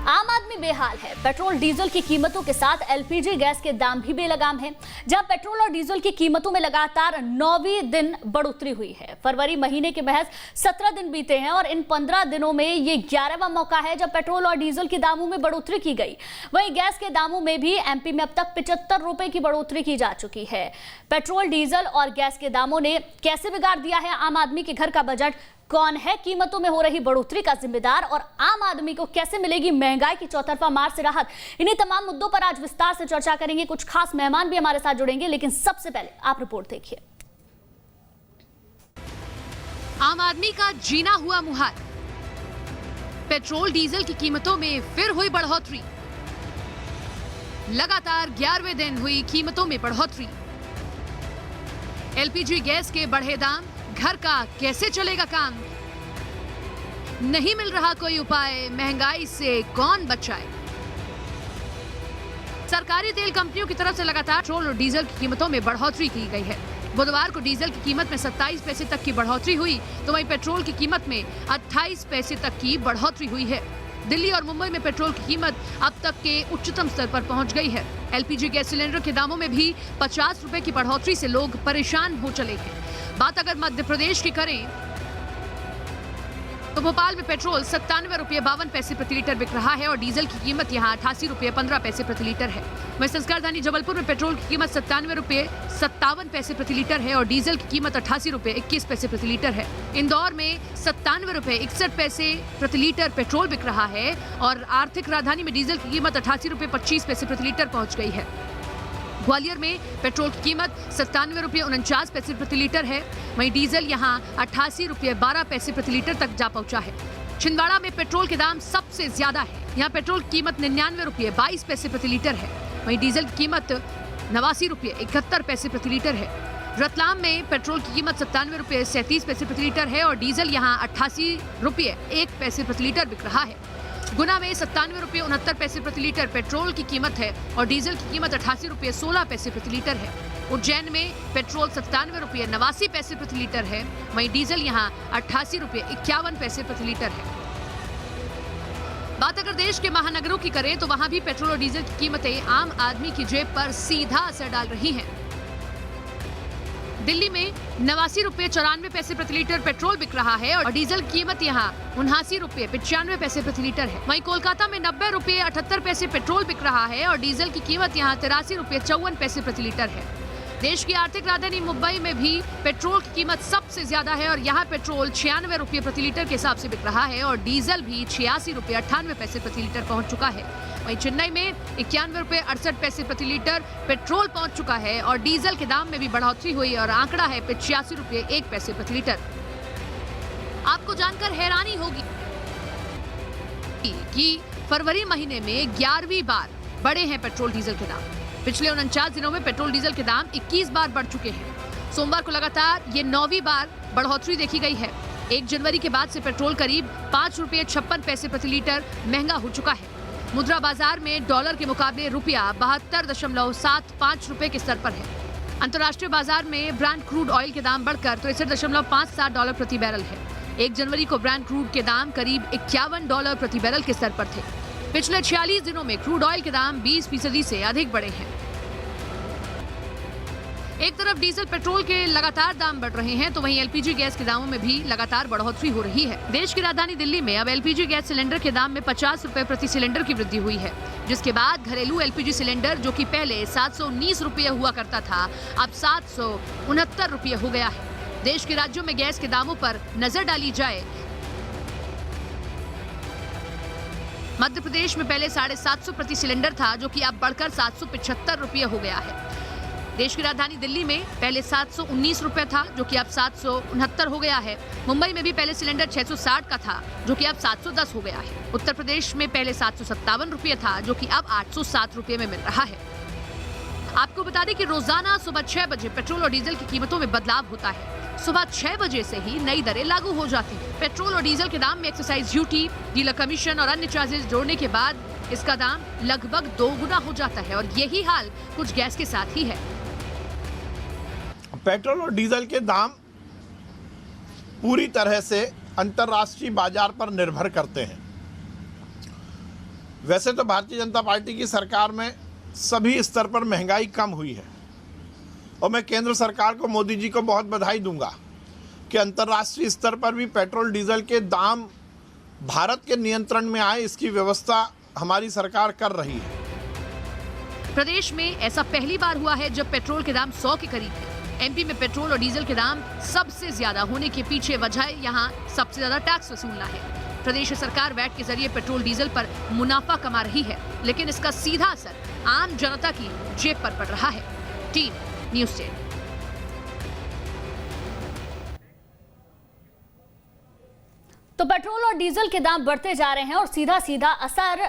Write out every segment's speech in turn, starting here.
आम आदमी बेहाल है। पेट्रोल डीजल की कीमतों के साथ एलपीजी गैस के दाम भी बेलगाम हैं। जहां पेट्रोल और डीजल की कीमतों में लगातार 9वें दिन बढ़ोतरी हुई है। फरवरी महीने के महज 17 दिन बीते हैं और इन 15 दिनों में ये 11वां मौका है जब पेट्रोल और डीजल के दामों में बढ़ोतरी की गई। वहीं गैस के दामों में भी एमपी में अब तक 75 रुपए की बढ़ोतरी की जा चुकी है। पेट्रोल, डीजल और गैस के दामों ने कैसे बिगाड़ दिया है आम आदमी के घर का बजट? कौन है कीमतों में हो रही बढ़ोतरी का जिम्मेदार और आम आदमी को कैसे मिलेगी महंगाई की चौतरफा मार से राहत? इन्हीं तमाम मुद्दों पर आज विस्तार से चर्चा करेंगे। कुछ खास मेहमान भी हमारे साथ जुड़ेंगे, लेकिन सबसे पहले आप रिपोर्ट देखिए। आम आदमी का जीना हुआ मुहाल। पेट्रोल डीजल की कीमतों में फिर हुई बढ़ोतरी। लगातार 11वें दिन हुई कीमतों में बढ़ोतरी। एलपीजी गैस के बढ़े दाम, घर का कैसे चलेगा काम? नहीं मिल रहा कोई उपाय, महंगाई से कौन बचाए? सरकारी तेल कंपनियों की तरफ से लगातार पेट्रोल और डीजल की कीमतों में बढ़ोतरी की गई है। बुधवार को डीजल की कीमत में 27 पैसे तक की बढ़ोतरी हुई, तो वहीं पेट्रोल की कीमत में 28 पैसे तक की बढ़ोतरी हुई है। दिल्ली और मुंबई में पेट्रोल की कीमत अब तक के उच्चतम स्तर पर पहुंच गई है। एलपीजी गैस सिलेंडर के दामों में भी 50 रुपए की बढ़ोतरी से लोग परेशान हो चले हैं। बात अगर मध्य प्रदेश की करें तो भोपाल में पेट्रोल 97 रुपये 52 पैसे प्रति लीटर बिक रहा है और डीजल की कीमत यहां 88 रुपये 15 पैसे प्रति लीटर है। वहीं संस्कार राजधानी जबलपुर में पेट्रोल की कीमत 97 रुपये 57 पैसे प्रति लीटर है और डीजल की कीमत 88 रुपये 21 पैसे प्रति लीटर है। इंदौर में 97 रुपये 61 पैसे प्रति लीटर पेट्रोल बिक रहा है और आर्थिक राजधानी में डीजल की कीमत 88 रुपये 25 पैसे प्रति लीटर पहुंच गई है। ग्वालियर में पेट्रोल की कीमत 97 रुपये 49 पैसे प्रति लीटर है। वहीं डीजल यहां 88 रुपये 12 पैसे प्रति लीटर तक जा पहुंचा है। छिंदवाड़ा में पेट्रोल के दाम सबसे ज्यादा है। यहां पेट्रोल की कीमत 99 रुपये 22 पैसे प्रति लीटर है। वहीं डीजल की कीमत 89 रुपये 71 पैसे प्रति लीटर है। रतलाम में पेट्रोल की कीमत 97 रुपये 37 पैसे प्रति लीटर है और डीजल यहां 88 रुपये 1 पैसे प्रति लीटर बिक रहा है। गुना में 97 रुपये 69 पैसे प्रति लीटर पेट्रोल की कीमत है और डीजल की कीमत 88 रुपये 16 पैसे प्रति लीटर है। उज्जैन में पेट्रोल 97 रुपये 89 पैसे प्रति लीटर है। वहीं डीजल यहां 88 रुपये 51 पैसे प्रति लीटर है। बात अगर देश के महानगरों की करें तो वहां भी पेट्रोल और डीजल की कीमतें आम आदमी की जेब पर सीधा असर डाल रही हैं। दिल्ली में 89 रुपये 94 पैसे प्रति लीटर पेट्रोल बिक रहा है और डीजल की कीमत यहां 79 रुपये 95 पैसे प्रति लीटर है। वहीं कोलकाता में 90 रुपये 78 पैसे पेट्रोल बिक रहा है और डीजल की कीमत यहां 83 रुपये 54 पैसे प्रति लीटर है। देश की आर्थिक राजधानी मुंबई में भी पेट्रोल की कीमत सबसे ज्यादा है और यहाँ पेट्रोल 96 रुपये प्रति लीटर के हिसाब से बिक रहा है और डीजल भी 86 रुपये 98 पैसे प्रति लीटर पहुंच चुका है। वहीं चेन्नई में 91 रुपये 68 पैसे प्रति लीटर पेट्रोल पहुंच चुका है और डीजल के दाम में भी बढ़ोतरी हुई और आंकड़ा है 85 रुपये 1 पैसे प्रति लीटर। आपको जानकर हैरानी होगी कि फरवरी महीने में 11वीं बार बढ़े हैं पेट्रोल डीजल के दाम। पिछले 49 दिनों में पेट्रोल डीजल के दाम 21 बार बढ़ चुके हैं। सोमवार को लगातार ये 9वीं बार बढ़ोतरी देखी गई है। 1 जनवरी के बाद से पेट्रोल करीब 5 रुपये 56 पैसे प्रति लीटर महंगा हो चुका है। मुद्रा बाजार में डॉलर के मुकाबले रुपया 72.75 रुपए के स्तर पर है। अंतर्राष्ट्रीय बाजार में ब्रांड क्रूड ऑयल के दाम बढ़कर 63.57 डॉलर प्रति बैरल है। 1 जनवरी को ब्रांड क्रूड के दाम करीब 51 डॉलर प्रति बैरल के स्तर पर थे। पिछले 46 दिनों में क्रूड ऑयल के दाम 20% से अधिक बढ़े हैं। एक तरफ डीजल पेट्रोल के लगातार दाम बढ़ रहे हैं तो वहीं एलपीजी गैस के दामों में भी लगातार बढ़ोतरी हो रही है। देश की राजधानी दिल्ली में अब एलपीजी गैस सिलेंडर के दाम में 50 रुपए प्रति सिलेंडर की वृद्धि हुई है, जिसके बाद घरेलू एलपीजी सिलेंडर जो कि पहले 719 रुपये हुआ करता था अब 769 रुपये हो गया है। देश के राज्यों में गैस के दामों पर नजर डाली जाए, मध्य प्रदेश में पहले 750 प्रति सिलेंडर था जो कि अब बढ़कर 775 रुपये हो गया है। देश की राजधानी दिल्ली में पहले 719 रुपये था जो कि अब 769 हो गया है। मुंबई में भी पहले सिलेंडर 660 का था जो कि अब 710 हो गया है। उत्तर प्रदेश में पहले 757 रुपये था जो कि अब 807 रुपये में मिल रहा है। आपको बता दें कि रोजाना सुबह 6 बजे पेट्रोल और डीजल की कीमतों में बदलाव होता है। सुबह 6 बजे से ही नई दरें लागू हो जाती हैं। पेट्रोल और डीजल के दाम में एक्साइज ड्यूटी, डीलर कमीशन और अन्य चार्जेस जोड़ने के बाद इसका दाम लगभग 2 गुना हो जाता है और यही हाल कुछ गैस के साथ ही है। पेट्रोल और डीजल के दाम पूरी तरह से अंतर्राष्ट्रीय बाजार पर निर्भर करते हैं। वैसे तो भारतीय जनता पार्टी की सरकार में सभी स्तर पर महंगाई कम हुई है और मैं केंद्र सरकार को, मोदी जी को बहुत बधाई दूंगा कि अंतर्राष्ट्रीय स्तर पर भी पेट्रोल डीजल के दाम भारत के नियंत्रण में आए, इसकी व्यवस्था हमारी सरकार कर रही है। प्रदेश में ऐसा पहली बार हुआ है जब पेट्रोल के दाम 100 के करीब है। एमपी में पेट्रोल और डीजल के दाम सबसे ज्यादा होने के पीछे वजह यहाँ सबसे ज्यादा टैक्स वसूलना है। प्रदेश सरकार वैट के जरिए पेट्रोल डीजल पर मुनाफा कमा रही है, लेकिन इसका सीधा असर आम जनता की जेब पर पड़ रहा है। Team news 10। तो पेट्रोल और डीजल के दाम बढ़ते जा रहे हैं और सीधा सीधा असर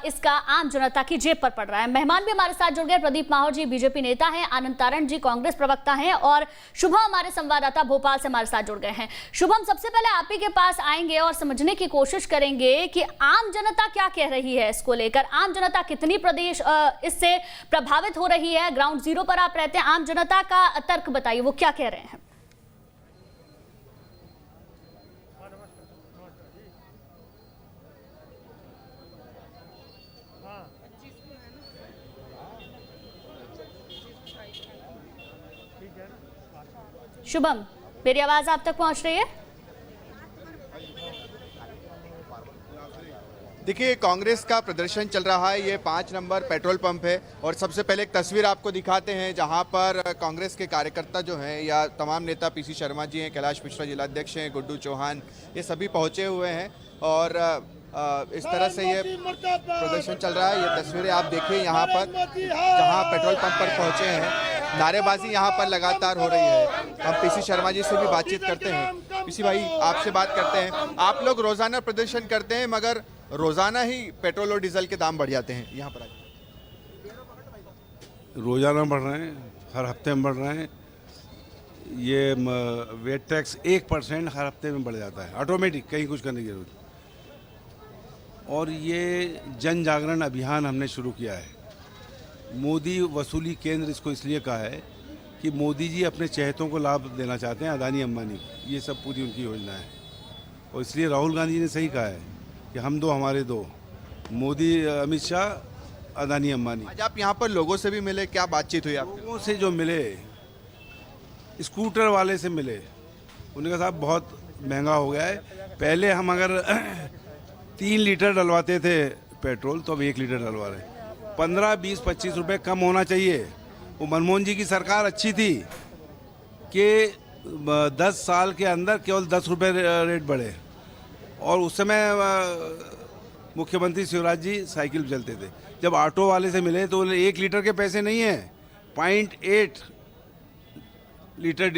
इसका आम जनता की जेब पर पड़ रहा है। मेहमान भी हमारे साथ जुड़ गए। प्रदीप माहौर जी बीजेपी नेता हैं, आनंद तारण जी कांग्रेस प्रवक्ता हैं और शुभम हमारे संवाददाता भोपाल से हमारे साथ जुड़ गए हैं। शुभम, सबसे पहले आप ही के पास आएंगे और समझने की कोशिश करेंगे कि आम जनता क्या कह रही है इसको लेकर। आम जनता कितनी प्रदेश इससे प्रभावित हो रही है? ग्राउंड जीरो पर आप रहते हैं, आम जनता का तर्क बताइए, वो क्या कह रहे हैं? शुभम, मेरी आवाज आप तक पहुंच रही है? देखिए, कांग्रेस का प्रदर्शन चल रहा है। ये 5 नंबर पेट्रोल पंप है और सबसे पहले एक तस्वीर आपको दिखाते हैं जहां पर कांग्रेस के कार्यकर्ता जो हैं या तमाम नेता, पीसी शर्मा जी हैं, कैलाश मिश्रा जिलाध्यक्ष हैं, गुड्डू चौहान, ये सभी पहुंचे हुए हैं और इस तरह से ये प्रदर्शन चल रहा है। ये तस्वीरें आप देखिए यहाँ पर जहाँ पेट्रोल पंप पर पहुँचे हैं, नारेबाजी यहाँ पर लगातार हो रही है। हम पीसी शर्मा जी से भी बातचीत करते हैं। पीसी भाई, आपसे बात करते हैं। आप लोग रोजाना प्रदर्शन करते हैं मगर रोजाना ही पेट्रोल और डीजल के दाम बढ़ जाते हैं, यहाँ पर रोजाना बढ़ रहे हैं, हर हफ्ते में बढ़ रहे हैं। ये वेट टैक्स 1% हर हफ्ते में बढ़ जाता है, ऑटोमेटिक, कहीं कुछ करने की जरूरत। और ये जन जागरण अभियान हमने शुरू किया है। मोदी वसूली केंद्र इसको इसलिए कहा है कि मोदी जी अपने चहेतों को लाभ देना चाहते हैं, अदानी अंबानी, ये सब पूरी उनकी योजना है। और इसलिए राहुल गांधी ने सही कहा है कि हम दो हमारे दो, मोदी, अमित शाह, अदानी अंबानी। आज आप यहाँ पर लोगों से भी मिले, क्या बातचीत हुई आप लोगों से? जो मिले, स्कूटर वाले से मिले, उन्होंने कहा साहब बहुत महंगा हो गया है। पहले हम अगर 3 लीटर डलवाते थे पेट्रोल तो अब 1 लीटर डलवा रहे। 15, 20, 25 रुपए कम होना चाहिए। वो मनमोहन जी की सरकार अच्छी थी कि 10 साल के अंदर केवल 10 रुपए रेट बढ़े और उस समय मुख्यमंत्री शिवराज जी साइकिल पे चलते थे। जब ऑटो वाले से मिले तो 1 लीटर के पैसे नहीं है, 0.8 लीटर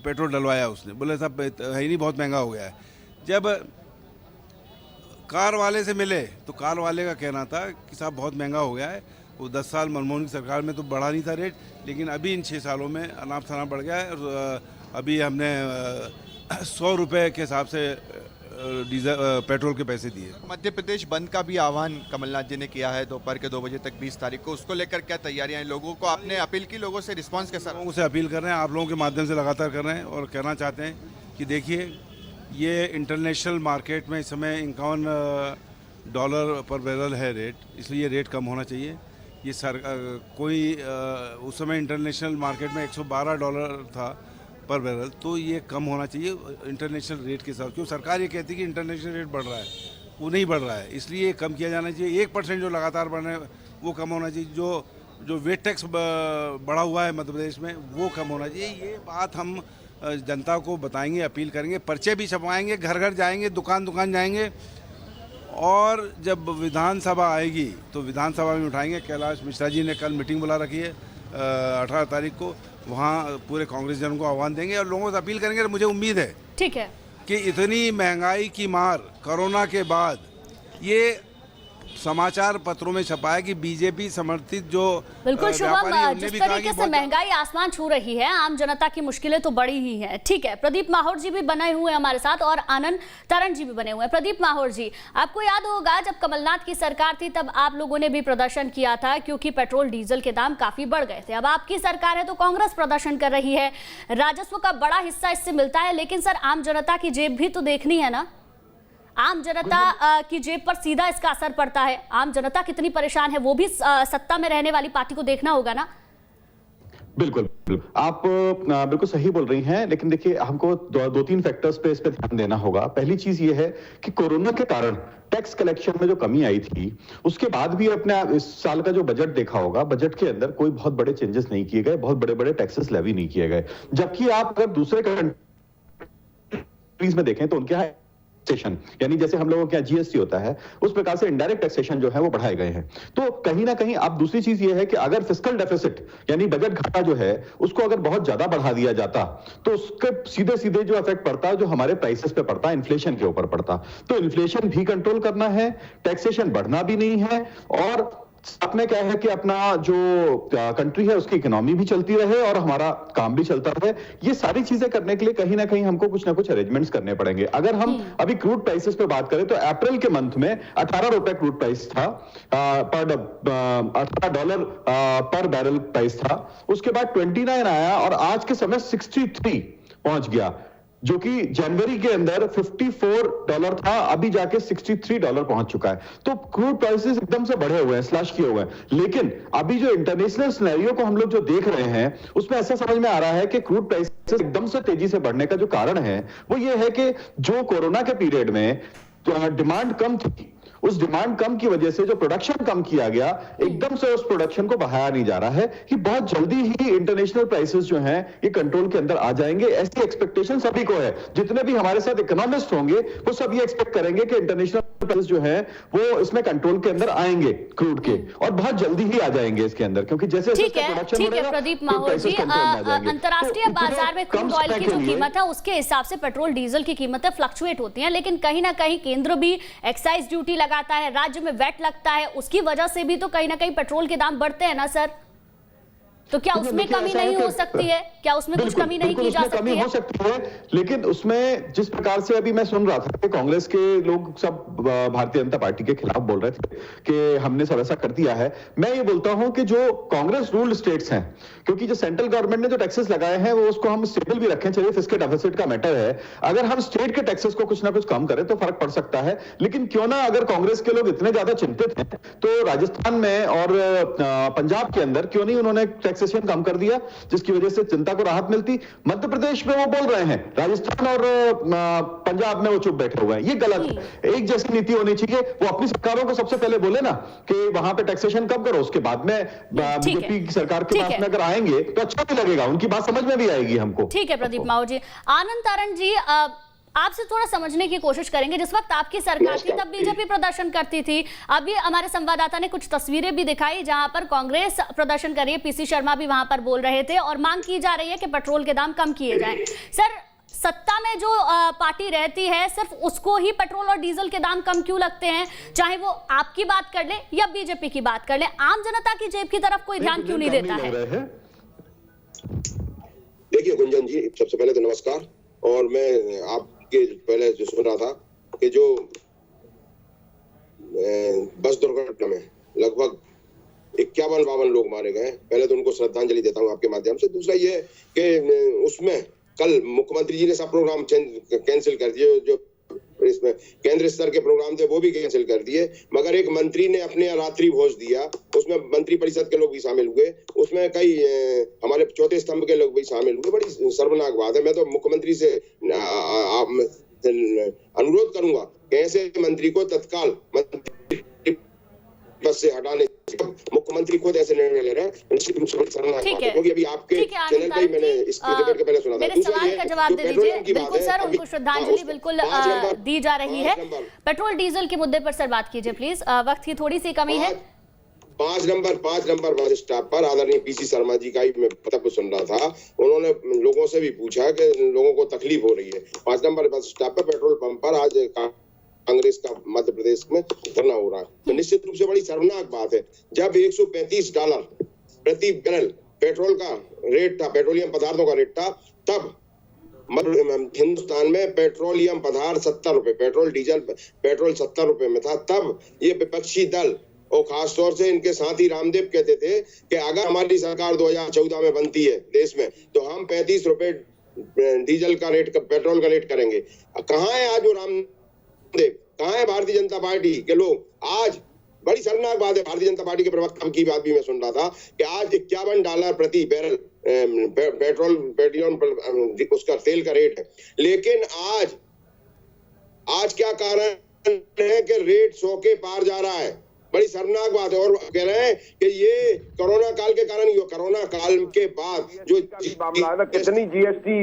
पेट्रोल डलवाया उसने। बोले साहब है ही नहीं, बहुत महंगा हो गया है। जब कार वाले से मिले तो कार वाले का कहना था कि साहब बहुत महंगा हो गया है। वो 10 साल मनमोहन की सरकार में तो बढ़ा नहीं था रेट, लेकिन अभी इन 6 सालों में अनाप शनाप बढ़ गया है। और अभी हमने 100 रुपये के हिसाब से डीजल पेट्रोल के पैसे दिए। मध्य प्रदेश बंद का भी आह्वान कमलनाथ जी ने किया है दोपहर के 2 बजे तक 20 तारीख को। उसको लेकर क्या तैयारियां हैं? लोगों को आपने अपील की, लोगों से रिस्पांस कैसा? लोगों से अपील कर रहे हैं, आप लोगों के माध्यम से लगातार कर रहे हैं और कहना चाहते हैं कि देखिए, ये इंटरनेशनल मार्केट में इस समय $51 पर बैरल है रेट, इसलिए रेट कम होना चाहिए। ये उस समय इंटरनेशनल मार्केट में $112 था पर बैरल, तो ये कम होना चाहिए इंटरनेशनल रेट के साथ। क्यों सरकार ये कहती है कि इंटरनेशनल रेट बढ़ रहा है, वो नहीं बढ़ रहा है, इसलिए ये कम किया जाना चाहिए। 1% जो लगातार बढ़ रहे हैं वो कम होना चाहिए। जो वेट टैक्स बढ़ा हुआ है मध्य प्रदेश में वो कम होना चाहिए। ये बात हम जनता को बताएंगे, अपील करेंगे, पर्चे भी छपवाएंगे, घर घर जाएंगे, दुकान दुकान जाएंगे और जब विधानसभा आएगी तो विधानसभा में उठाएंगे। कैलाश मिश्रा जी ने कल मीटिंग बुला रखी है 18 तारीख को, वहाँ पूरे कांग्रेस जनों को आह्वान देंगे और लोगों से अपील करेंगे। मुझे उम्मीद है, ठीक है, कि इतनी महंगाई की मार कोरोना के बाद ये समाचार पत्रों में छपा है कि बीजेपी समर्थित जो बिल्कुल शुभम, जिस तरीके से महंगाई आसमान छू रही है, आम जनता की मुश्किलें तो बड़ी ही हैं। ठीक है, प्रदीप माहौर जी भी बने हुए हैं हमारे साथ और आनंद तारण जी भी बने हुए हैं। प्रदीप माहौर जी, आपको याद होगा जब कमलनाथ की सरकार थी तब आप लोगों ने भी प्रदर्शन किया था क्योंकि पेट्रोल डीजल के दाम काफी बढ़ गए थे। अब आपकी सरकार है तो कांग्रेस प्रदर्शन कर रही है, राजस्व का बड़ा हिस्सा इससे मिलता है, लेकिन सर आम जनता की जेब भी तो देखनी है ना। आम जनता की जेब पर सीधा इसका असर पड़ता है। आम जनता कितनी परेशान है वो भी सत्ता में रहने वाली पार्टी को देखना होगा ना। बिल्कुल आप बिल्कुल सही बोल रही हैं, लेकिन देखिए हमको दो तीन फैक्टर्स पे इस पे ध्यान देना होगा। पहली चीज ये है कि कोरोना के कारण टैक्स कलेक्शन में जो कमी आई थी, उसके बाद भी अपने इस साल का जो बजट देखा होगा, बजट के अंदर कोई बहुत बड़े चेंजेस नहीं किए गए, बहुत बड़े बड़े टैक्सेस लेवी नहीं किए गए। जबकि आप अगर दूसरे कंट्रीज में देखें तो उनके यहाँ टैक्सेशन, यानी जैसे हम लोगों के यहाँ जीएसटी होता है, उस प्रकार से इनडायरेक्ट टैक्सेशन जो है वो बढ़ाए गए हैं। तो कहीं ना कहीं अब दूसरी चीज ये है कि अगर फिस्कल डेफिसिट यानी बजट घाटा जो है उसको अगर बहुत ज्यादा बढ़ा दिया जाता तो उसके सीधे सीधे जो इफेक्ट पड़ता है जो हमारे प्राइसेस पे पड़ता है, इन्फ्लेशन के ऊपर पड़ता। तो इन्फ्लेशन भी कंट्रोल करना है, टैक्सेशन बढ़ना भी नहीं है, और साथ में क्या है कि अपना जो कंट्री है उसकी इकोनॉमी भी चलती रहे और हमारा काम भी चलता रहे। ये सारी चीजें करने के लिए कहीं ना कहीं हमको कुछ ना कुछ अरेंजमेंट्स करने पड़ेंगे। अगर हम अभी क्रूड प्राइसेस पे बात करें तो अप्रैल के मंथ में 18 रुपए क्रूड प्राइस था, $18 पर बैरल प्राइस था। उसके बाद 29 आया और आज के समय 63 पहुंच गया, जो कि जनवरी के अंदर $54 था, अभी जाके $63 पहुंच चुका है। तो क्रूड प्राइसेस एकदम से बढ़े हुए हैं, स्लैश किए हुए हैं। लेकिन अभी जो इंटरनेशनल सिनेरियो को हम लोग जो देख रहे हैं उसमें ऐसा समझ में आ रहा है कि क्रूड प्राइसेस एकदम से तेजी से बढ़ने का जो कारण है वो ये है कि जो कोरोना के पीरियड में डिमांड कम थी, उस डिमांड कम की वजह से जो प्रोडक्शन कम किया गया, एकदम से उस प्रोडक्शन को बढ़ाया नहीं जा रहा है कि बहुत जल्दी ही इंटरनेशनल प्राइसेस जो हैं ये कंट्रोल के अंदर आ जाएंगे। ऐसी एक्सपेक्टेशन सभी को है। जितने भी हमारे साथ इकोनॉमिस्ट होंगे वो सब ये एक्सपेक्ट करेंगे कि इंटरनेशनल प्राइस जो है वो इसमें कंट्रोल के अंदर आएंगे क्रूड के, और बहुत जल्दी ही आ जाएंगे इसके अंदर, क्योंकि जैसे ठीक है प्रदीप माहौल जी, अंतर्राष्ट्रीय बाजार में क्रूड ऑयल की जो कीमत है उसके हिसाब से पेट्रोल डीजल की कीमतें फ्लक्चुएट होती हैं, लेकिन कहीं ना कहीं केंद्र भी एक्साइज ड्यूटी लगाता है, राज्य में वैट लगता है, उसकी वजह से भी तो कहीं ना कहीं पेट्रोल के दाम बढ़ते हैं ना सर। तो क्या उसमें कमी नहीं हो सकती है? क्या उसमें कुछ कमी नहीं की जा सकती है? हो सकती है, लेकिन उसमें जिस प्रकार से अभी मैं सुन रहा था कि कांग्रेस के लोग सब भारतीय जनता पार्टी के खिलाफ बोल रहे थे कि हमने सब ऐसा कर दिया है। मैं ये बोलता हूं कि जो कांग्रेस रूल्ड स्टेट्स हैं, क्योंकि जो सेंट्रल गवर्नमेंट ने जो टैक्सेस लगाए हैं वो उसको हम स्टेबल भी रखें, चलिए फिस्कल डेफिसिट का मैटर है, अगर हम स्टेट के टैक्सेस को कुछ ना कुछ कम करें तो फर्क पड़ सकता है। लेकिन क्यों ना, अगर कांग्रेस के लोग इतने ज्यादा चिंतित हैं तो राजस्थान में और पंजाब के अंदर क्यों नहीं उन्होंने टैक्सेशन कम कर दिया, जिसकी वजह से जनता को राहत मिलती। मध्य प्रदेश में वो बोल रहे हैं, राजस्थान और पंजाब में वो चुप बैठे हुए हैं। ये गलत है। एक जैसी नीति होनी चाहिए। वो अपनी सरकारों को सबसे पहले बोले ना कि वहां पे टैक्सेशन कम करो, उसके बाद में बीजेपी की सरकार के पास में अगर आएंगे तो अच्छा भी लगेगा, उनकी बात समझ में भी आएगी हमको। ठीक है प्रदीप माहौल जी। आनंद तारण जी, आपसे थोड़ा समझने की कोशिश करेंगे। जिस वक्त आपकी सरकार थी तब बीजेपी प्रदर्शन करती थी। अभी हमारे संवाददाता ने कुछ तस्वीरें भी दिखाई जहां पर कांग्रेस प्रदर्शन कर रही है, पीसी शर्मा भी वहां पर बोल रहे थे और मांग की जा रही है कि पेट्रोल के दाम कम किए जाएं। सर, सत्ता में जो पार्टी रहती है सिर्फ उसको ही पेट्रोल और डीजल के दाम कम क्यों लगते हैं? चाहे वो आपकी बात कर ले या बीजेपी की बात कर ले, आम जनता की जेब की तरफ कोई ध्यान क्यों नहीं देता है? देखिए गुंजन जी, सबसे पहले तो नमस्कार। और मैं आपके पहले जो सुन रहा था कि जो बस दुर्घटना में लगभग 51-52 लोग मारे गए, पहले तो उनको श्रद्धांजलि देता हूं आपके माध्यम से। दूसरा ये कि उसमें कल मुख्यमंत्री जी ने सब प्रोग्राम कैंसिल कर दिए, जो इसमें केंद्र स्तर के प्रोग्राम थे वो भी कैंसिल कर दिए, मगर एक मंत्री ने अपने रात्रि भोज दिया, उसमें मंत्री परिषद के लोग भी शामिल हुए, उसमें कई हमारे चौथे स्तंभ के लोग भी शामिल हुए। बड़ी शर्मनाक बात है। मैं तो मुख्यमंत्री से अनुरोध करूंगा कि ऐसे मंत्री को तत्काल मंत्री पद से हटाने, मुख्यमंत्री खुद ऐसे निर्णय ले रहे हैं, निश्चित रूप से बड़ी शर्मनाक बात है। क्योंकि अभी आपके चैनल पे मैंने इस डिबेट के पहले सुना था। मेरे सवाल का जवाब दे दीजिए। बिल्कुल सर, उनको श्रद्धांजलि बिल्कुल दी जा रही है। पेट्रोल डीजल के मुद्दे पर सर बात कीजिए प्लीज, वक्त की थोड़ी सी कमी है। 5 नंबर बस स्टॉप पर आदरणीय पीसी शर्मा जी का ही मैं वक्तव्य सुन रहा था। उन्होंने लोगों से भी पूछा कि लोगों को तकलीफ हो रही है। 5 नंबर बस स्टॉप पर पेट्रोल पंप पर आज कांग्रेस का मध्य प्रदेश में धरना हो रहा है, तो निश्चित रूप से बड़ी शर्मनाक बात है। जब $135 प्रति बैरल पेट्रोल का रेट था, पेट्रोलियम पदार्थों का रेट था, तब हिंदुस्तान में पेट्रोलियम पदार्थ 70 रुपए, पेट्रोल 70 रुपए में था। तब ये विपक्षी दल और खासतौर से इनके साथी रामदेव कहते थे कि अगर हमारी सरकार 2014 में बनती है देश में तो हम 35 रुपए डीजल का रेट, पेट्रोल का रेट करेंगे। कहाँ है आज वो रामदेव? कहाँ है भारतीय जनता पार्टी के लोग? आज बड़ी शर्मनाक बात है, भारतीय जनता पार्टी के प्रवक्ता की बात भी मैं सुन रहा था कि आज $51 प्रति बैरल पेट्रोल उसका तेल का रेट है, लेकिन आज क्या कारण है कि रेट 100 के पार जा रहा है? बड़ी शर्मनाक बात है। और कह रहे हैं कि ये कोरोना काल के कारण ही हो। कोरोना काल के बाद जो कितनी जीएसटी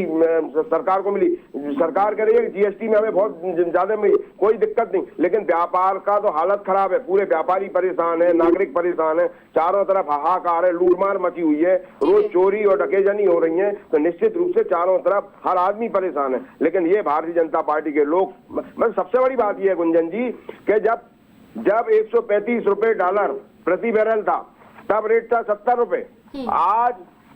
सरकार को मिली, सरकार कह रही है कि जीएसटी में हमें बहुत ज्यादा मिली, कोई दिक्कत नहीं, लेकिन व्यापार का तो हालत खराब है, पूरे व्यापारी परेशान है, नागरिक परेशान है, चारों तरफ हाहाकार है, लूटमार मची हुई है, रोज चोरी और डकैती हो रही है, तो निश्चित रूप से चारों तरफ हर आदमी परेशान है। लेकिन ये भारतीय जनता पार्टी के लोग, मतलब सबसे बड़ी बात यह है गुंजन जी कि जब $135 प्रति बैरल था तब रेट था $70। आज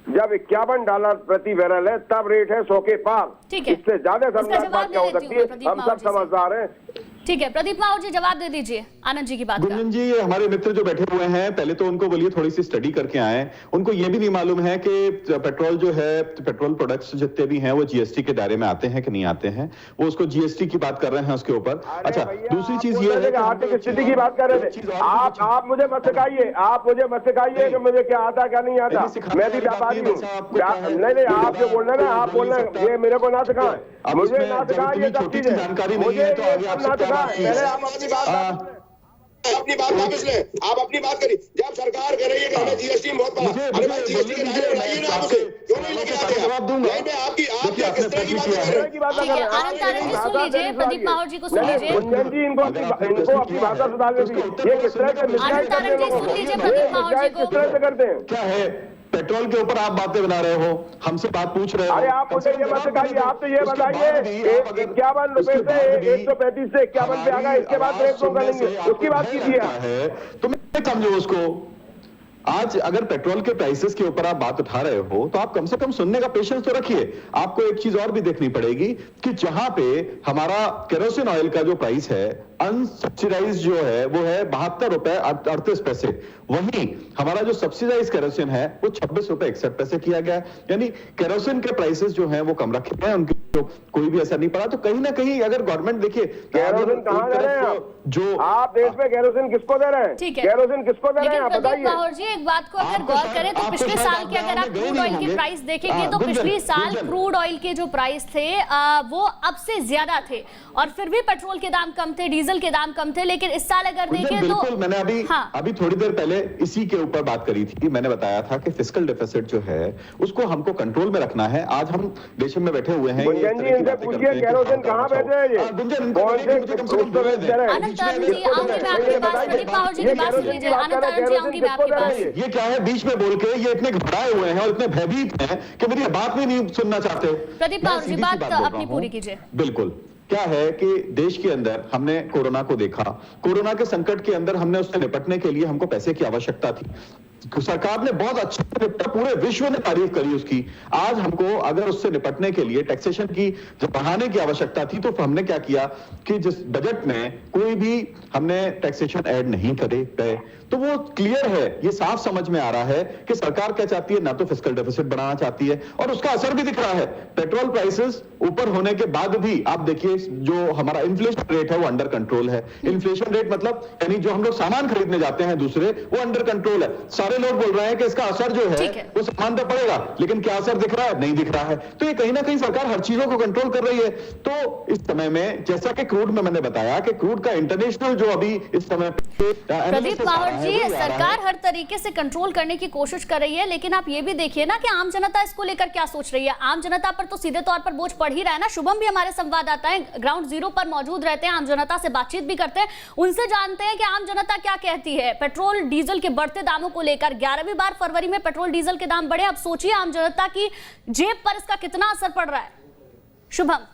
जब $51 प्रति बैरल है तब रेट है 100 के पार। इससे ज्यादा शर्मनाक बात क्या हो सकती है? हम सब समझदार हैं। ठीक है प्रदीप माहौर जी, जवाब दे दीजिए आनंद जी की बात का। गुंजन जी, ये हमारे मित्र जो बैठे हुए हैं, पहले तो उनको बोलिए थोड़ी सी स्टडी करके आए। उनको ये भी नहीं मालूम है कि पेट्रोल जो है, पेट्रोल प्रोडक्ट्स जितने भी हैं वो जीएसटी के दायरे में आते हैं कि नहीं आते हैं। वो उसको जीएसटी की बात कर रहे हैं उसके ऊपर। अच्छा, दूसरी चीज ये है कि आर्थिक स्थिति की बात कर रहे थे आप मुझे मत सिखाइए कि मुझे क्या आता क्या नहीं आता। मैं भी व्यापारी हूँ। नहीं, आप जो बोल रहे हैं ना, आप बोल रहे हैं, ये मेरे को ना सिखाएं, मुझे ना सिखाएं ये सब चीजें, जानकारी मुझे नहीं है तो आगे आपसे क्या पहले आप अपनी बात वापस ले, आप अपनी बात करिए। जब सरकार कह रही है कि हमें जीएसटी बहुत पड़ा, अरे भाई जीएसटी के दायरे में लाइए ना, आप उसे क्यों नहीं लेके आते? जवाब दूंगा। आपकी किस तरह की बात कर रहे हैं? आनंद जी सुन लीजिए, प्रदीप माहौर जी को सुन लीजिए। गुंजन जी इनको अपनी भाषा सुधारने दीजिए। ये किस तरह से आनंद जी सुन लीजिए प्रदीप माहौर जी को। किस तरह से करते हैं? क्या है, पेट्रोल के ऊपर आप बातें बना रहे हो, हमसे बात पूछ रहे हो। अरे आप मुझे ये मत सिखाइए, आप तो ये बताइए ₹51 से 135 से 51 पे आ गया, इसके बाद रेट कम करेंगे, उसकी बात कीजिए। तो मैं समझो उसको। आज अगर पेट्रोल के प्राइसेस के ऊपर आप बात उठा रहे हो तो आप कम से कम सुनने का पेशेंस तो रखिए। आपको एक चीज और भी देखनी पड़ेगी कि जहां पे हमारा केरोसिन ऑयल का जो प्राइस है अनसब्सिडाइज जो है वो है ₹72.38। वहीं हमारा जो सब्सिडाइज केरोसिन है वो ₹26.61 किया गया। यानी केरोसिन के प्राइसेस जो हैं वो कम रखे गए, उनकी तो कोई भी असर नहीं पड़ा। तो कहीं ना कहीं अगर गवर्नमेंट देखिए, केरोसिन कहां दे रहे हैं जो आप देश में केरोसिन किसको दे रहे हैं? केरोसिन किसको दे रहे हैं आप बताइए। एक बात को अगर गौर करें तो पिछले साल के अगर आप क्रूड ऑयल के प्राइस देखेंगे तो पिछले साल क्रूड ऑयल के जो प्राइस थे वो अब से ज्यादा थे, और फिर भी पेट्रोल के दाम कम थे, डीजल के दाम कम थे। लेकिन इस साल अगर देखें तो मैंने अभी थोड़ी देर पहले इसी के ऊपर बात करी थी। मैंने बताया था कि फिस्कल डेफिसिट जो है उसको हमको कंट्रोल में रखना है। आज हम देश में बैठे हुए हैं, गुंजन जी इनसे पूछिए केरोसिन कहां बैठे हैं ये? गुंजन ये क्या है, बीच में बोल के ये इतने घबराए हुए हैं और इतने भयभीत हैं कि मेरी बात भी नहीं सुनना चाहते। प्रदीप माहौर जी बात अपनी पूरी कीजिए। बिल्कुल। क्या है कि देश के अंदर हमने कोरोना को देखा, कोरोना के संकट के अंदर हमने उससे निपटने के लिए हमको पैसे की आवश्यकता थी। सरकार ने बहुत अच्छे से निपटा, पूरे विश्व ने तारीफ करी उसकी। आज हमको अगर उससे निपटने के लिए टैक्सेशन की जब बढ़ाने की आवश्यकता थी तो हमने क्या किया कि जिस बजट में कोई भी हमने टैक्सेशन ऐड नहीं करे गए, तो वो क्लियर है, ये साफ समझ में आ रहा है कि सरकार क्या चाहती है, ना तो फिस्कल डेफिसिट बढ़ाना चाहती है, और उसका असर भी दिख रहा है। पेट्रोल प्राइसेस ऊपर होने के बाद भी आप देखिए जो हमारा इन्फ्लेशन रेट है वो अंडर कंट्रोल है। इन्फ्लेशन रेट मतलब यानी जो हम लोग सामान खरीदने जाते हैं दूसरे, वो अंडर कंट्रोल है। सारे लोग बोल रहे हैं कि इसका असर जो है वो सामान पर पड़ेगा, लेकिन क्या असर दिख रहा है? नहीं दिख रहा है। तो ये कहीं ना कहीं सरकार हर चीजों को कंट्रोल कर रही है। तो इस समय में जैसा कि क्रूड में मैंने बताया कि क्रूड का इंटरनेशनल जो अभी इस समय प्रदीप माहौर जी, सरकार हर तरीके से कंट्रोल करने की कोशिश कर रही है, लेकिन आप ये भी देखिए ना कि आम जनता इसको लेकर क्या सोच रही है। आम जनता पर तो सीधे तौर पर बोझ पड़ ही रहा है ना। शुभम भी हमारे संवाददाता है, ग्राउंड जीरो पर मौजूद रहते हैं, आम जनता से बातचीत भी करते हैं, उनसे जानते हैं कि आम जनता क्या कहती है पेट्रोल डीजल के बढ़ते दामों को लेकर। 11वीं बार फरवरी में पेट्रोल डीजल के दाम बढ़े। अब सोचिए आम जनता की जेब पर इसका कितना असर पड़ रहा है। शुभम,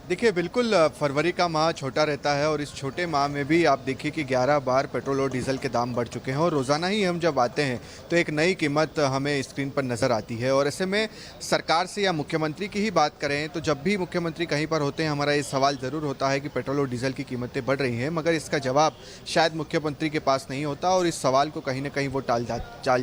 देखिए बिल्कुल फरवरी का माह छोटा रहता है और इस छोटे माह में भी आप देखिए कि 11 बार पेट्रोल और डीजल के दाम बढ़ चुके हैं और रोज़ाना ही हम जब आते हैं तो एक नई कीमत हमें स्क्रीन पर नज़र आती है। और ऐसे में सरकार से या मुख्यमंत्री की ही बात करें तो जब भी मुख्यमंत्री कहीं पर होते हैं हमारा ये सवाल ज़रूर होता है कि पेट्रोल और डीजल की कीमतें बढ़ रही हैं, मगर इसका जवाब शायद मुख्यमंत्री के पास नहीं होता और इस सवाल को कहीं ना कहीं वो टाल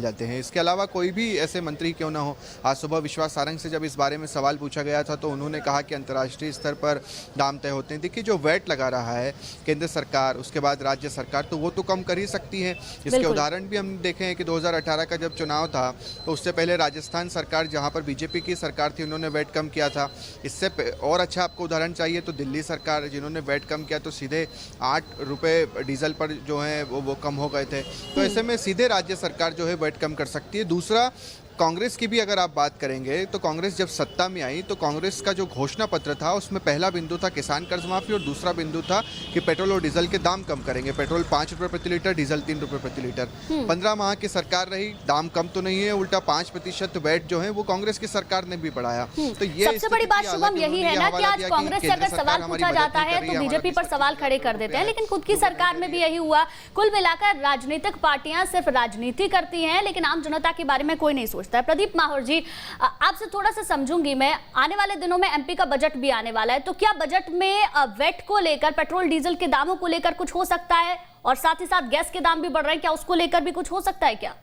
जाते हैं। इसके अलावा कोई भी ऐसे मंत्री क्यों ना हो, आज सुबह विश्वास सारंग से जब इस बारे में सवाल पूछा गया था तो उन्होंने कहा कि अंतर्राष्ट्रीय स्तर पर दाम तय होते हैं। देखिए जो वैट लगा रहा है केंद्र सरकार, उसके बाद राज्य सरकार, तो वो तो कम कर ही सकती है। इसके उदाहरण भी हम देखे हैं कि 2018 का जब चुनाव था तो उससे पहले राजस्थान सरकार, जहां पर बीजेपी की सरकार थी, उन्होंने वैट कम किया था। इससे और अच्छा आपको उदाहरण चाहिए तो दिल्ली सरकार, जिन्होंने वैट कम किया तो सीधे 8 रुपये डीजल पर जो है वो कम हो गए थे। तो ऐसे में सीधे राज्य सरकार जो है वैट कम कर सकती है। दूसरा, कांग्रेस की भी अगर आप बात करेंगे तो कांग्रेस जब सत्ता में आई तो कांग्रेस का जो घोषणा पत्र था उसमें पहला बिंदु था किसान कर्ज माफी और दूसरा बिंदु था कि पेट्रोल और डीजल के दाम कम करेंगे। पेट्रोल 5 रुपये प्रति लीटर, डीजल 3 रुपये प्रति लीटर। 15 माह की सरकार रही, दाम कम तो नहीं है, उल्टा 5% वैट जो है वो कांग्रेस की सरकार ने भी बढ़ाया। तो ये सबसे बड़ी बात शुभम यही है ना कि आज कांग्रेस से अगर सवाल पूछा जाता है तो बीजेपी पर सवाल खड़े कर देते हैं, लेकिन खुद की सरकार में भी यही हुआ। कुल मिलाकर राजनीतिक पार्टियां सिर्फ राजनीति करती हैं लेकिन आम जनता के बारे में कोई नहीं सोचता है। प्रदीप माहौर जी, आपसे थोड़ा सा समझूंगी मैं, आने वाले दिनों में एमपी का बजट भी आने वाला है, तो क्या बजट में वेट को लेकर, पेट्रोल डीजल के दामों को लेकर कुछ हो सकता है? और साथ ही साथ गैस के दाम भी बढ़ रहे हैं, क्या उसको लेकर भी कुछ हो सकता है क्या?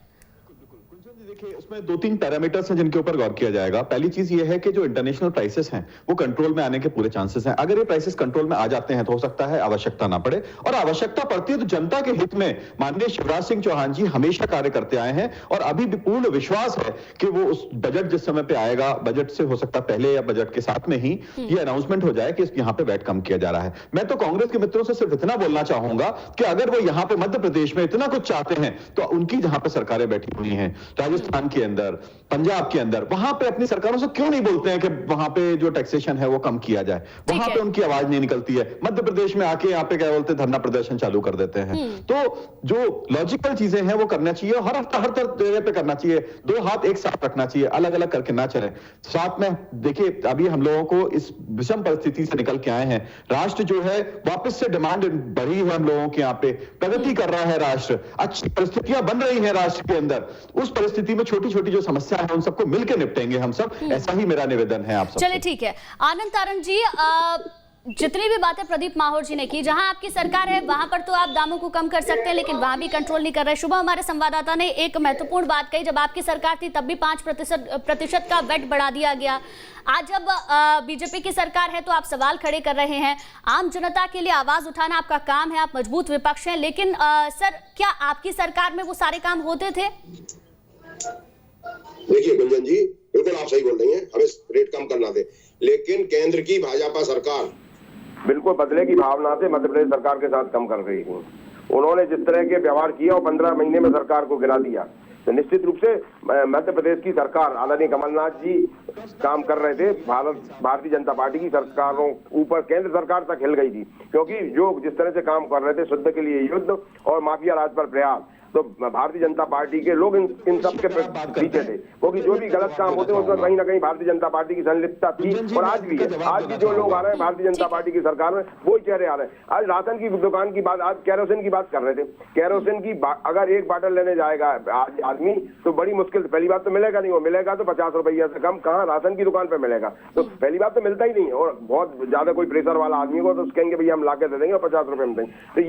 देखिए उसमें 2-3 पैरामीटर्स हैं जिनके ऊपर गौर किया जाएगा। पहली चीज ये है कि जो इंटरनेशनल प्राइसेस हैं वो कंट्रोल में आने के पूरे चांसेस हैं। अगर ये प्राइसेस कंट्रोल में आ जाते हैं तो हो सकता है आवश्यकता ना पड़े, और आवश्यकता पड़ती है तो जनता के हित में माननीय शिवराज सिंह चौहान जी हमेशा कार्य करते आए हैं और अभी भी पूर्ण विश्वास है कि वो उस बजट जिस समय पे आएगा, बजट से हो सकता है पहले या बजट के साथ में ही ये अनाउंसमेंट हो जाए कि यहाँ पे वैट कम किया जा रहा है। मैं तो कांग्रेस के मित्रों से सिर्फ इतना बोलना चाहूंगा कि अगर वो यहाँ पे मध्य प्रदेश में इतना कुछ चाहते हैं तो उनकी जहां पे सरकारें बैठी हुई हैं, राजस्थान के अंदर, पंजाब के अंदर, वहां पे अपनी सरकारों से क्यों नहीं बोलते हैं कि वहां पे जो टैक्सेशन है वो कम किया जाए? वहां पे उनकी आवाज नहीं निकलती है। मध्य प्रदेश में आके यहाँ पे क्या बोलते हैं, धरना प्रदर्शन चालू कर देते हैं। तो जो लॉजिकल चीजें हैं वो करना चाहिए, हर हफ्ता हर जगह पे करना चाहिए। 2 हाथ एक साथ रखना चाहिए, अलग अलग करके ना चले। साथ में देखिए अभी हम लोगों को इस विषम परिस्थिति से निकल के आए हैं। राष्ट्र जो है वापस से डिमांड बढ़ी है हम लोगों के, यहाँ पे प्रगति कर रहा है राष्ट्र, अच्छी परिस्थितियां बन रही है राष्ट्र के अंदर। उस परिस्थिति में छोटी छोटी जो समस्या है उन सबको मिलकर निपटेंगे हम सब, ऐसा ही मेरा निवेदन है आप सब। चलिए ठीक है। आनंद तारण जी, जितनी भी बातें प्रदीप माहौर जी ने की, जहां आपकी सरकार है वहां पर तो आप दामों को कम कर सकते हैं लेकिन वहां भी कंट्रोल नहीं कर रहे। शुभम, हमारे संवाददाता ने एक महत्वपूर्ण बात कही, जब आपकी सरकार थी तब भी 5% का वैट बढ़ा दिया गया। आज जब बीजेपी की सरकार है तो आप सवाल खड़े कर रहे हैं। आम जनता के लिए आवाज उठाना आपका काम है, आप मजबूत विपक्ष हैं, लेकिन सर क्या आपकी सरकार में वो सारे काम होते थे? देखिए गुंजन जी, बिल्कुल आप सही बोल रही हैं, हमें रेट कम करना थे, लेकिन केंद्र की भाजपा सरकार बिल्कुल बदले की भावना से मध्य प्रदेश सरकार के साथ कम कर रही थी। उन्होंने जिस तरह के व्यवहार किया और 15 महीने में सरकार को गिरा दिया, तो निश्चित रूप से मध्य प्रदेश की सरकार, आदरणीय कमलनाथ जी काम कर रहे थे, भारतीय जनता पार्टी की सरकारों ऊपर केंद्र सरकार तक हिल गई थी, क्योंकि जो जिस तरह से काम कर रहे थे, शुद्ध के लिए युद्ध और माफिया राज पर प्रयास, तो भारतीय जनता पार्टी के लोग इन सब के पीछे थे, क्योंकि जो भी गलत काम होते हैं उसमें कहीं ना कहीं भारतीय जनता पार्टी की संलिप्तता थी और आज भी है। आज भी जो लोग आ रहे हैं भारतीय जनता पार्टी की सरकार में वो चेहरे आ रहे हैं। आज राशन की दुकान की बात, आज केरोसिन की बात कर रहे थे। केरोसिन की अगर एक बॉटल लेने जाएगा आदमी तो बड़ी मुश्किल, पहली बात तो मिलेगा नहीं, वो मिलेगा तो 50 रुपया से कम कहाँ राशन की दुकान पर मिलेगा, तो पहली बात तो मिलता ही नहीं है। और बहुत ज्यादा कोई प्रेशर वाला आदमी को तो कहेंगे भैया हम लाके दे देंगे और 50 रुपए में देंगे, तो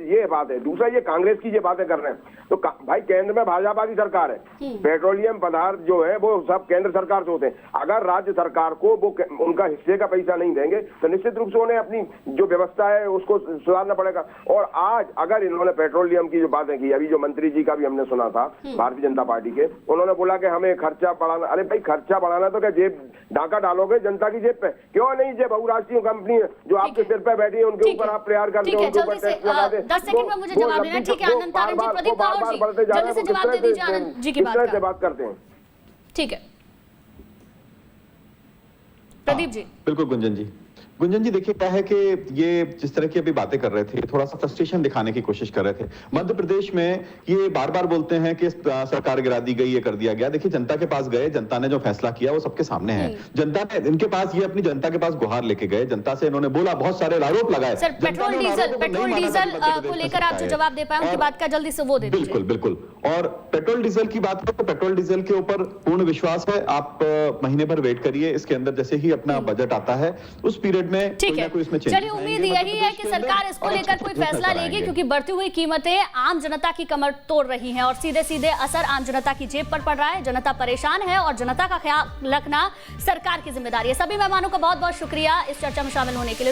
ये बात है। दूसरा, ये कांग्रेस की ये बातें कर रहे हैं, तो भाई केंद्र में भाजपा की सरकार है, पेट्रोलियम पदार्थ जो है वो सब केंद्र सरकार से होते हैं। अगर राज्य सरकार को वो उनका हिस्से का पैसा नहीं देंगे तो निश्चित रूप से उन्हें अपनी जो व्यवस्था है उसको सुधारना पड़ेगा। और आज अगर इन्होंने पेट्रोलियम की जो बातें की, अभी जो मंत्री जी का भी हमने सुना था भारतीय जनता पार्टी के, उन्होंने बोला कि हमें खर्चा बढ़ाना। अरे भाई खर्चा बढ़ाना तो क्या जेब डाका डालोगे जनता की जेब पे? क्यों नहीं, जो बहुराष्ट्रीय कंपनी जो आपके सिर पे बैठी है उनके ऊपर आप प्रहार करते हो, उनके ऊपर टैक्स लगा दे। 10 सेकंड में मुझे जवाब देना। ठीक है आनंद तारण जी, प्रदीप माहौर जी, जल्दी से जवाब दे दीजिए आनंद जी की बात करते हैं। ठीक है प्रदीप जी। बिल्कुल गुंजन जी, गुंजन जी देखिए क्या है कि ये जिस तरह की अभी बातें कर रहे थे थोड़ा सा फ्रस्ट्रेशन दिखाने की कोशिश कर रहे थे। मध्य प्रदेश में ये बार बार बोलते हैं कि सरकार गिरा दी गई, ये कर दिया गया। देखिए जनता के पास गए, जनता ने जो फैसला किया वो सबके सामने है। जनता ने इनके पास ये अपनी जनता के पास गुहार लेके गए, जनता से इन्होंने बोला, बहुत सारे आरोप लगाए। सर पेट्रोल डीजल को लेकर आप जो जवाब दे पाए उनकी बात का जल्दी से वो दे दीजिए। बिल्कुल बिल्कुल। और पेट्रोल डीजल की बात है तो पेट्रोल डीजल के ऊपर पूर्ण विश्वास है। आप महीने भर वेट करिए, इसके अंदर जैसे ही अपना बजट आता है उस पीरियड में ठीक है। चलिए उम्मीद यही है कि सरकार इसको लेकर कोई फैसला लेगी, क्योंकि बढ़ती हुई कीमतें आम जनता की कमर तोड़ रही हैं और सीधे सीधे असर आम जनता की जेब पर पड़ रहा है। जनता परेशान है और जनता का ख्याल रखना सरकार की जिम्मेदारी है। सभी मेहमानों का बहुत बहुत शुक्रिया इस चर्चा में शामिल होने के लिए।